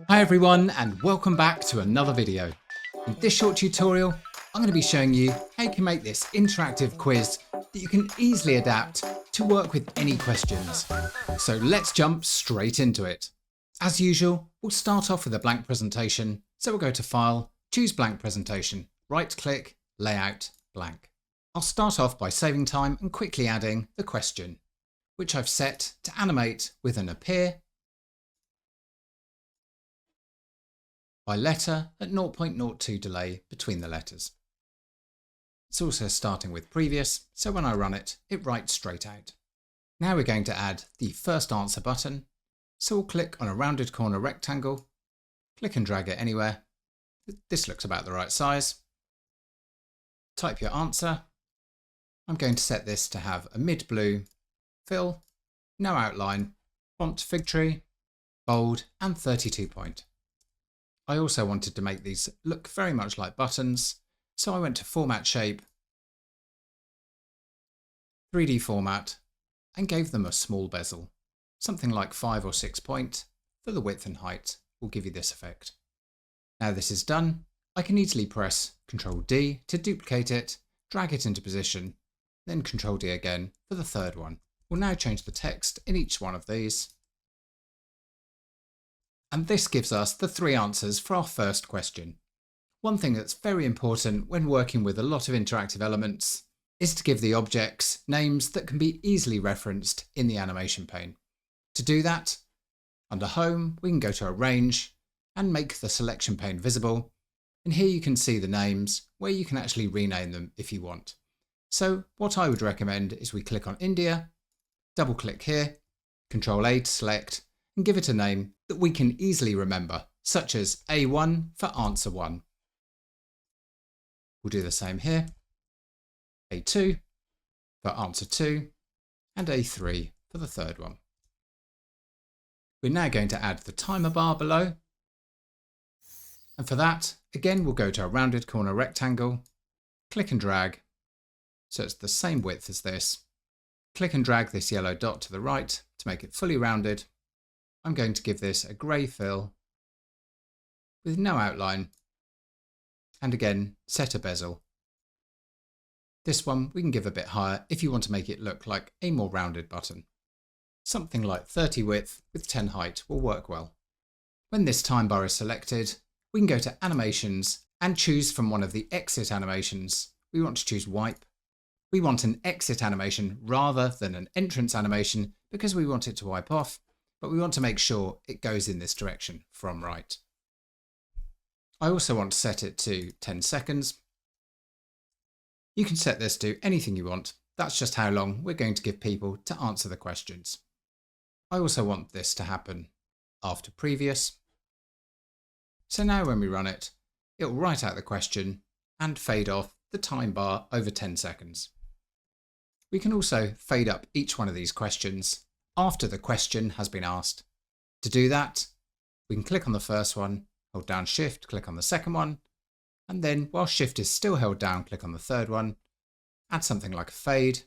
Hi everyone, and welcome back to another video. In this short tutorial, I'm going to be showing you how you can make this interactive quiz that you can easily adapt to work with any questions. So let's jump straight into it. As usual, we'll start off with a blank presentation. So we'll go to File, choose Blank Presentation, right click, Layout, Blank. I'll start off by saving time and quickly adding the question, which I've set to animate with an appear by letter at 0.02 delay between the letters. It's also starting with previous, so when I run it, it writes straight out. Now we're going to add the first answer button, so we'll click on a rounded corner rectangle, click and drag it anywhere. This looks about the right size. Type your answer. I'm going to set this to have a mid-blue fill, no outline, font Figtree, bold and 32 point. I also wanted to make these look very much like buttons, so I went to Format Shape, 3D Format, and gave them a small bezel. Something like 5 or 6 point for the width and height will give you this effect. Now this is done, I can easily press Ctrl D to duplicate it, drag it into position, then Ctrl D again for the third one. We'll now change the text in each one of these. And this gives us the 3 answers for our first question. One thing that's very important when working with a lot of interactive elements is to give the objects names that can be easily referenced in the animation pane. To do that, under Home, we can go to Arrange and make the selection pane visible. And here you can see the names where you can actually rename them if you want. So what I would recommend is we click on India, double click here, Ctrl A to select, and give it a name that we can easily remember, such as A1 for answer 1. We'll do the same here, A2 for answer 2, and A3 for the third one. We're now going to add the timer bar below. And for that, again, we'll go to a rounded corner rectangle, click and drag, so it's the same width as this. Click and drag this yellow dot to the right to make it fully rounded. I'm going to give this a grey fill with no outline, and again set a bezel. This one we can give a bit higher if you want to make it look like a more rounded button. Something like 30 width with 10 height will work well. When this time bar is selected, we can go to Animations and choose from one of the exit animations. We want to choose Wipe. We want an exit animation rather than an entrance animation because we want it to wipe off, but we want to make sure it goes in this direction from right. I also want to set it to 10 seconds. You can set this to anything you want. That's just how long we're going to give people to answer the questions. I also want this to happen after previous. So now when we run it, it will write out the question and fade off the time bar over 10 seconds. We can also fade up each one of these questions after the question has been asked. To do that, we can click on the first one, hold down Shift, click on the second one, and then while Shift is still held down, click on the third one, add something like a fade,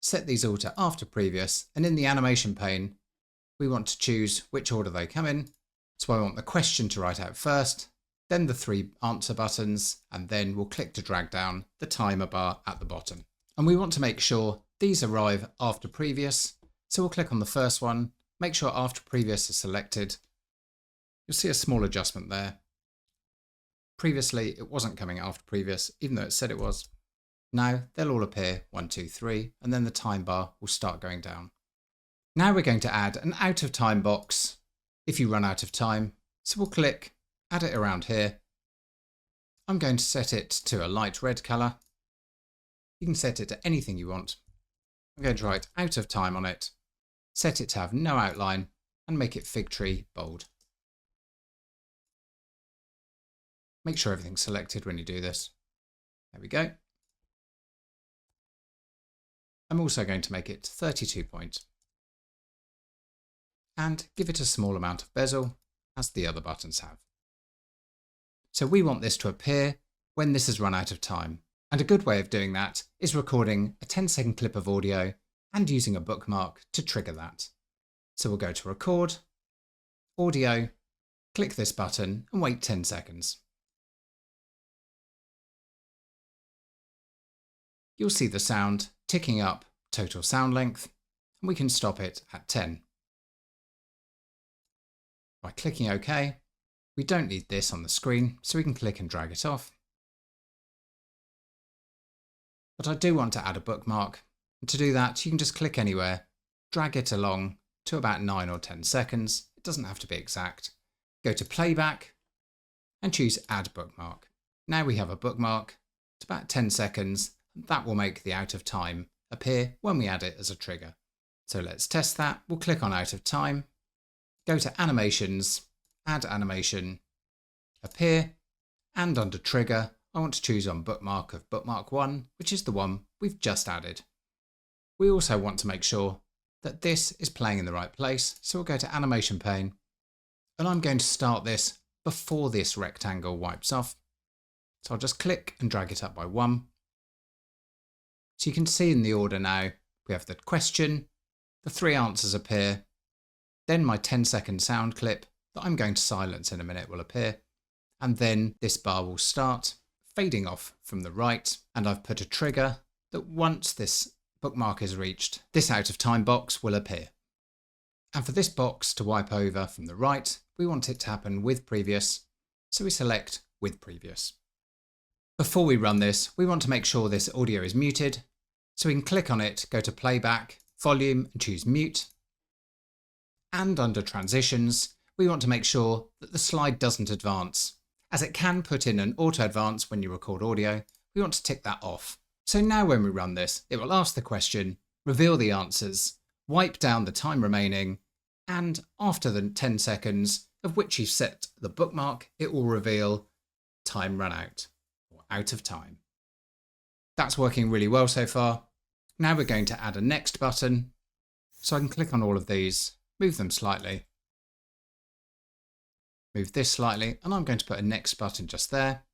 set these all to after previous, and in the animation pane, we want to choose which order they come in. So I want the question to write out first, then the 3 answer buttons, and then we'll click to drag down the timer bar at the bottom. And we want to make sure these arrive after previous. So we'll click on the first one, make sure after previous is selected. You'll see a small adjustment there. Previously, it wasn't coming after previous, even though it said it was. Now they'll all appear 1, 2, 3, and then the time bar will start going down. Now we're going to add an out of time box if you run out of time. So we'll click, add it around here. I'm going to set it to a light red color. You can set it to anything you want. I'm going to write out of time on it, set it to have no outline, and make it Figtree bold. Make sure everything's selected when you do this. There we go. I'm also going to make it 32 point and give it a small amount of bezel as the other buttons have. So we want this to appear when this has run out of time. And a good way of doing that is recording a 10-second clip of audio and using a bookmark to trigger that. So we'll go to Record, audio, click this button and wait 10 seconds. You'll see the sound ticking up total sound length, and we can stop it at 10. By clicking OK, we don't need this on the screen, so we can click and drag it off. But I do want to add a bookmark, and to do that you can just click anywhere, drag it along to about 9 or 10 seconds, it doesn't have to be exact. Go to Playback and choose Add Bookmark. Now we have a bookmark, it's about 10 seconds, and that will make the out of time appear when we add it as a trigger. So let's test that. We'll click on Out of Time, go to Animations, Add Animation, Appear, and under Trigger, I want to choose on Bookmark of Bookmark 1, which is the one we've just added. We also want to make sure that this is playing in the right place, so we'll go to Animation Pane, and I'm going to start this before this rectangle wipes off. So I'll just click and drag it up by 1. So you can see in the order now, we have the question, the 3 answers appear, then my 10-second sound clip that I'm going to silence in a minute will appear, and then this bar will start fading off from the right, and I've put a trigger that once this bookmark is reached, this out of time box will appear. And for this box to wipe over from the right, we want it to happen with previous, so we select with previous. Before we run this, we want to make sure this audio is muted, so we can click on it, go to Playback, Volume and choose Mute. And under Transitions, we want to make sure that the slide doesn't advance. As it can put in an auto advance when you record audio, we want to tick that off. So now when we run this, it will ask the question, reveal the answers, wipe down the time remaining, and after the 10 seconds of which you've set the bookmark, it will reveal time run out, or out of time. That's working really well so far. Now we're going to add a next button, so I can click on all of these, move them slightly, move this slightly, and I'm going to put a next button just there.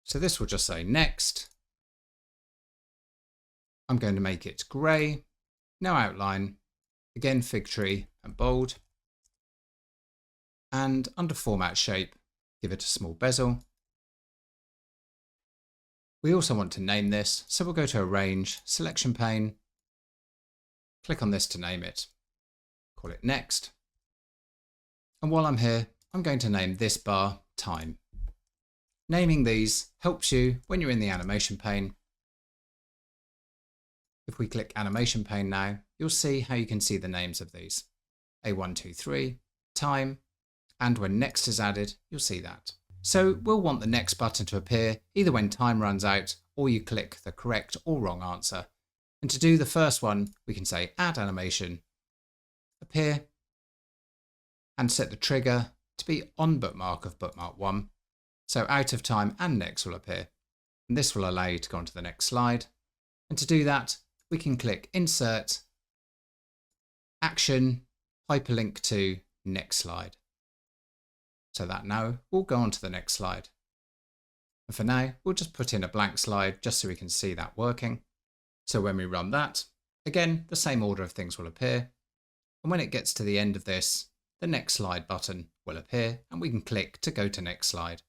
So this will just say next. I'm going to make it grey, no outline, again fig tree and bold. And under format shape, give it a small bezel. We also want to name this, so we'll go to Arrange, Selection Pane, click on this to name it, call it Next. And while I'm here, I'm going to name this bar Time. Naming these helps you when you're in the animation pane. If we click Animation Pane now, you'll see how you can see the names of these. A1, 2, 3, Time, and when Next is added, you'll see that. So we'll want the next button to appear either when time runs out or you click the correct or wrong answer. And to do the first one, we can say Add Animation, Appear, and set the trigger to be on Bookmark of Bookmark 1. So Out of Time and Next will appear. And this will allow you to go on to the next slide. And to do that, we can click Insert, Action, Hyperlink to Next Slide. So that now we'll go on to the next slide. And for now, we'll just put in a blank slide just so we can see that working. So when we run that, again, the same order of things will appear. And when it gets to the end of this, the next slide button will appear and we can click to go to next slide.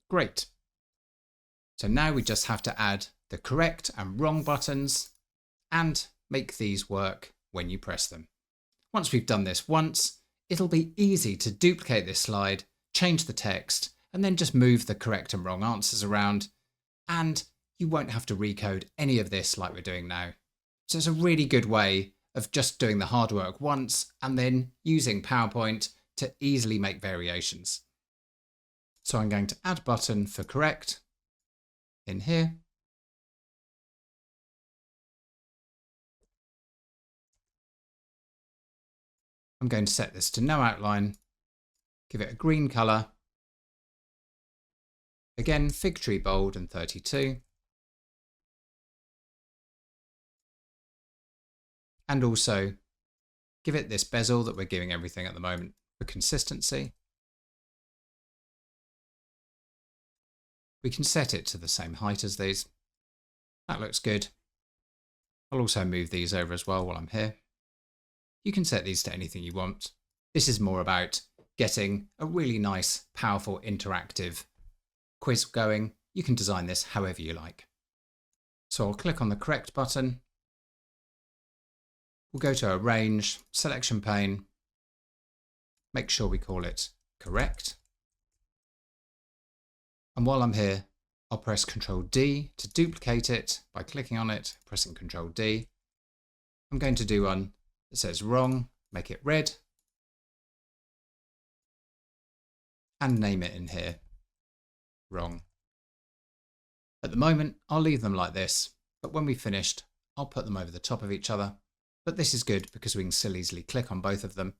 Great. So now we just have to add the correct and wrong buttons and make these work when you press them. Once we've done this once, it'll be easy to duplicate this slide, change the text, and then just move the correct and wrong answers around, and you won't have to recode any of this like we're doing now. So it's a really good way of just doing the hard work once and then using PowerPoint to easily make variations. So I'm going to add button for correct in here. I'm going to set this to no outline, give it a green color. Again, fig tree bold and 32. And also give it this bezel that we're giving everything at the moment for consistency. We can set it to the same height as these. That looks good. I'll also move these over as well while I'm here. You can set these to anything you want. This is more about getting a really nice, powerful, interactive quiz going. You can design this however you like. So I'll click on the correct button. We'll go to Arrange, Selection pane. Make sure we call it correct. And while I'm here, I'll press Ctrl D to duplicate it by clicking on it, pressing Ctrl D. I'm going to do one that says wrong, make it red, and name it in here, wrong. At the moment, I'll leave them like this, but when we've finished, I'll put them over the top of each other. But this is good because we can still easily click on both of them.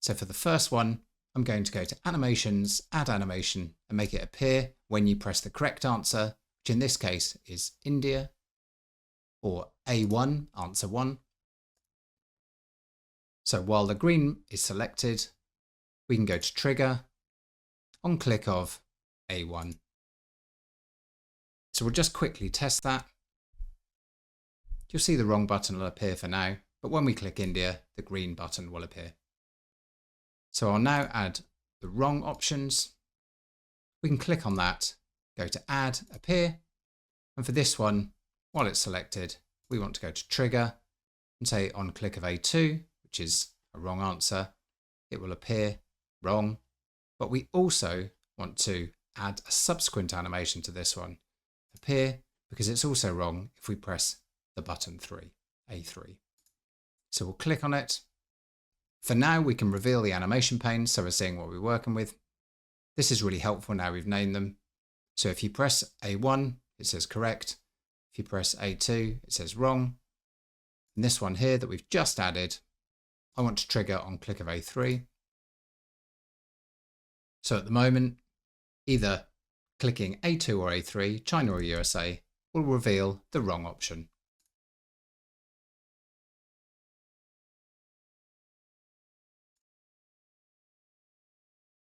So for the first one, I'm going to go to Animations, Add Animation, and make it appear when you press the correct answer, which in this case is India, or A1, answer 1. So while the green is selected, we can go to Trigger, on click of A1. So we'll just quickly test that. You'll see the wrong button will appear for now, but when we click India, the green button will appear. So I'll now add the wrong options. We can click on that, go to Add, Appear, and for this one, while it's selected, we want to go to Trigger and say on click of A2, which is a wrong answer, it will appear wrong, but we also want to add a subsequent animation to this one, appear, because it's also wrong if we press the button 3, A3. So we'll click on it. For now, we can reveal the animation pane, so we're seeing what we're working with. This is really helpful now we've named them. So if you press A1, it says correct. If you press A2, it says wrong. And this one here that we've just added, I want to trigger on click of A3. So at the moment, either clicking A2 or A3, China or USA, will reveal the wrong option.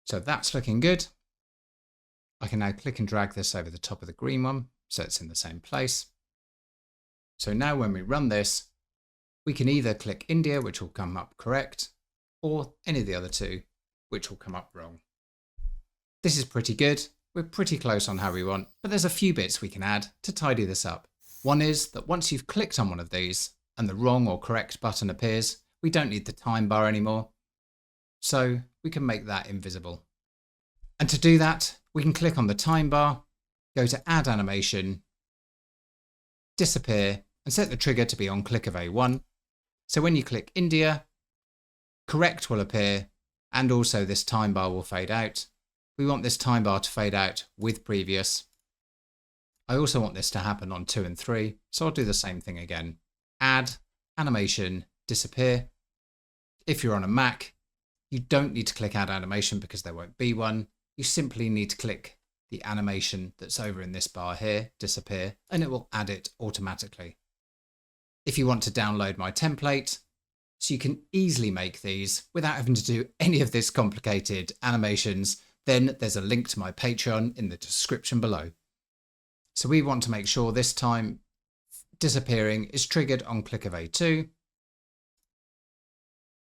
So that's looking good. I can now click and drag this over the top of the green one, so it's in the same place. So now when we run this, we can either click India, which will come up correct, or any of the other two, which will come up wrong. This is pretty good. We're pretty close on how we want, but there's a few bits we can add to tidy this up. One is that once you've clicked on one of these and the wrong or correct button appears, we don't need the time bar anymore. So we can make that invisible. And to do that, we can click on the time bar, go to Add Animation, Disappear, and set the trigger to be on click of A1. So when you click India, correct will appear, and also this time bar will fade out. We want this time bar to fade out with previous. I also want this to happen on 2 and 3, so I'll do the same thing again. Add, Animation, Disappear. If you're on a Mac, you don't need to click Add Animation because there won't be one. You simply need to click the animation that's over in this bar here, Disappear, and it will add it automatically. If you want to download my template, so you can easily make these without having to do any of this complicated animations, then there's a link to my Patreon in the description below. So we want to make sure this time disappearing is triggered on click of A2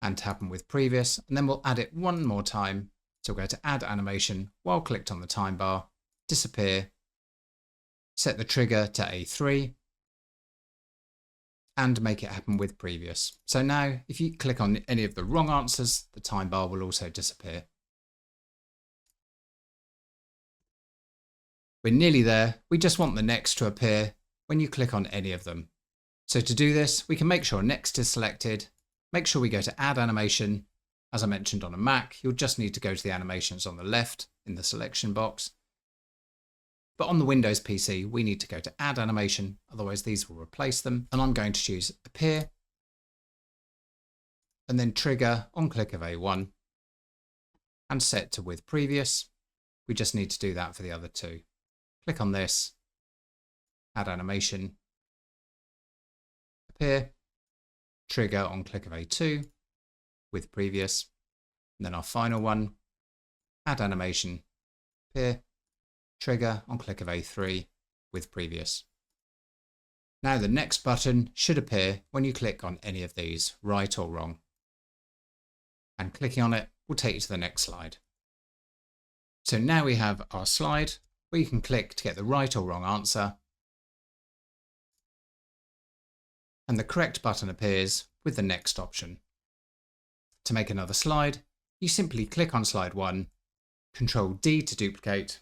and to happen with previous, and then we'll add it one more time. So we'll go to Add Animation while clicked on the time bar, disappear, set the trigger to A3, and make it happen with previous. So now if you click on any of the wrong answers, the time bar will also disappear. We're nearly there. We just want the next to appear when you click on any of them. So to do this, we can make sure next is selected. Make sure we go to Add Animation. As I mentioned on a Mac, you'll just need to go to the animations on the left in the selection box. But on the Windows PC, we need to go to Add Animation, otherwise these will replace them. And I'm going to choose Appear, and then trigger on click of A1, and set to with previous. We just need to do that for the other two. Click on this, Add Animation, Appear, trigger on click of A2 with previous, and then our final one, Add Animation, Appear, trigger on click of A3 with previous. Now the next button should appear when you click on any of these, right or wrong. And clicking on it will take you to the next slide. So now we have our slide where you can click to get the right or wrong answer. And the correct button appears with the next option. To make another slide, you simply click on slide 1, Control D to duplicate.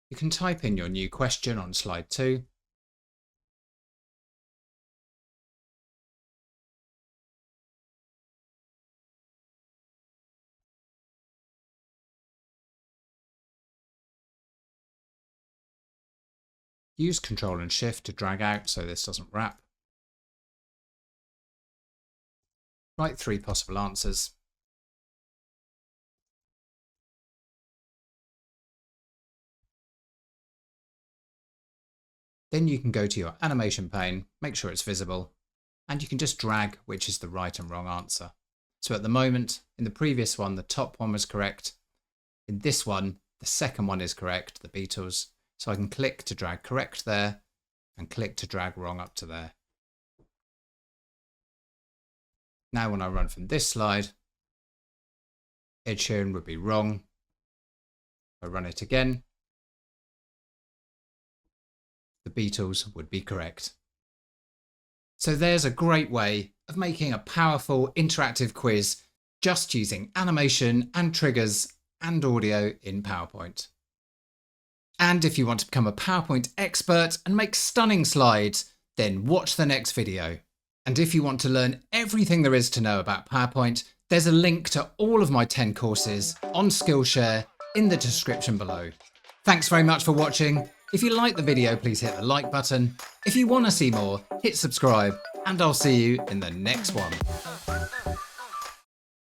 You can type in your new question on slide 2. Use Control and Shift to drag out so this doesn't wrap. Write 3 possible answers. Then you can go to your animation pane, make sure it's visible, and you can just drag which is the right and wrong answer. So at the moment, in the previous one, the top one was correct. In this one, the second one is correct, the Beatles. So I can click to drag correct there and click to drag wrong up to there. Now when I run from this slide, Ed Sheeran would be wrong. If I run it again, the Beatles would be correct. So there's a great way of making a powerful interactive quiz just using animation and triggers and audio in PowerPoint. And if you want to become a PowerPoint expert and make stunning slides, then watch the next video. And if you want to learn everything there is to know about PowerPoint, there's a link to all of my 10 courses on Skillshare in the description below. Thanks very much for watching. If you like the video, please hit the like button. If you want to see more, hit subscribe, and I'll see you in the next one.